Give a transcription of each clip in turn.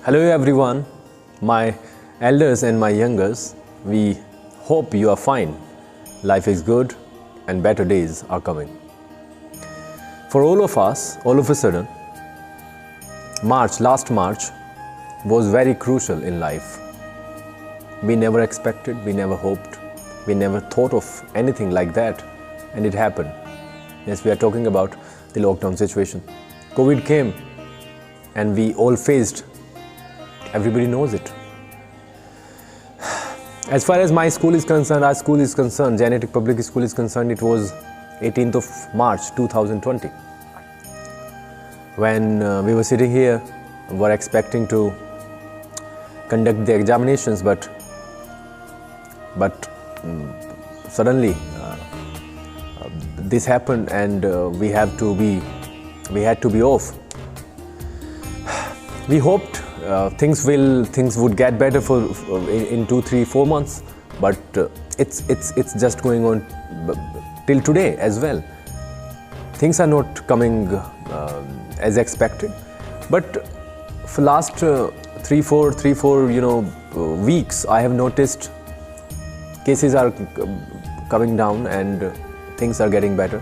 Hello everyone, my elders and my youngers, we hope you are fine. Life is good and better days are coming. For all of us, all of a sudden, last March was very crucial in life. We never expected, we never hoped, we never thought of anything like that, and it happened. Yes, we are talking about the lockdown situation. COVID came and we all faced. Everybody knows it. As far as my school is concerned, our school is concerned, Genetic Public School is concerned, it was 18th of March 2020. When we were sitting here, we were expecting to conduct the examinations, but suddenly this happened and we had to be off. We hoped things would get better in 2, 3, 4 months, but it's just going on till today as well. Things are not coming as expected, but for last 3, 4 weeks, I have noticed cases are coming down and things are getting better.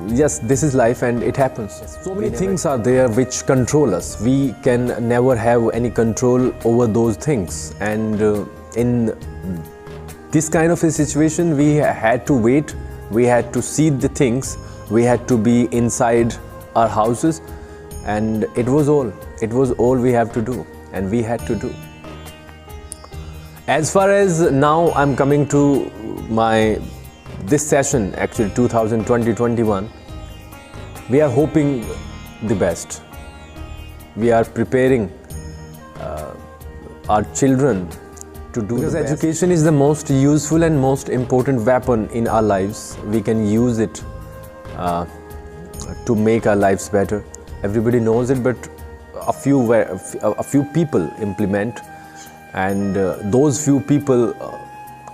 Yes, this is life and it happens. So many things are there which control us. We can never have any control over those things. And in this kind of a situation, we had to wait. We had to see the things. We had to be inside our houses. And it was all we have to do. And we had to do. As far as now, I'm coming to this session, actually 2020-21, we are hoping the best. We are preparing our children to do the best. Because education is the most useful and most important weapon in our lives. We can use it to make our lives better. Everybody knows it, but a few people implement, and those few people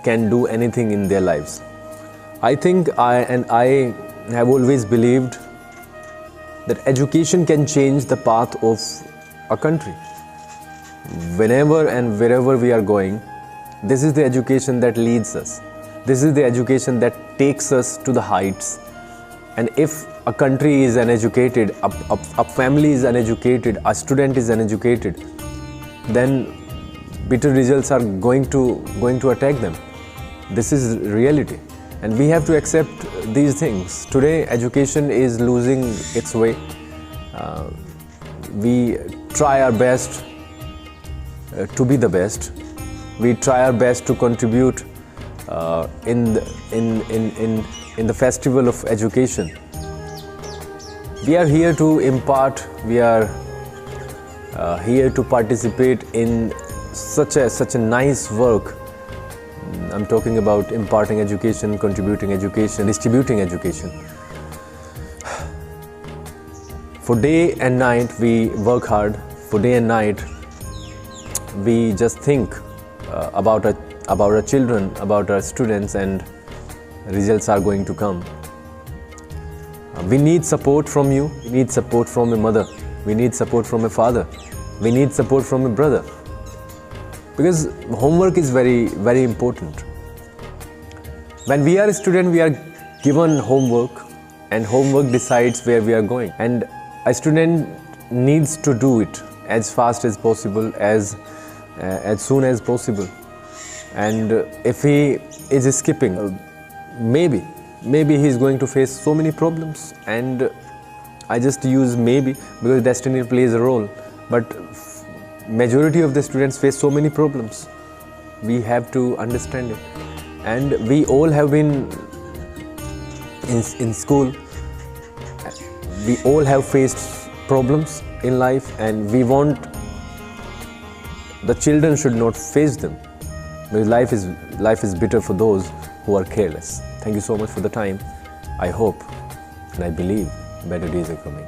can do anything in their lives. I think I have always believed that education can change the path of a country. Whenever and wherever we are going, this is the education that leads us. This is the education that takes us to the heights. And if a country is uneducated, a family is uneducated, a student is uneducated, then bitter results are going to attack them. This is reality. And we have to accept these things. Today, education is losing its way. We try our best to be the best. We try our best to contribute in the festival of education. We are here to impart. We are here to participate in such a nice work. I'm talking about imparting education, contributing education, distributing education. For day and night, we work hard. For day and night, we just think about our children, about our students, and results are going to come. We need support from you. We need support from a mother. We need support from a father. We need support from a brother. Because homework is very, very important. When we are a student, we are given homework, and homework decides where we are going. And a student needs to do it as fast as possible, as soon as possible. And if he is skipping, maybe he is going to face so many problems. And I just use maybe because destiny plays a role. But majority of the students face so many problems. We have to understand it. And we all have been in school. We all have faced problems in life, and we want the children should not face them. Because life is bitter for those who are careless. Thank you so much for the time. I hope and I believe better days are coming.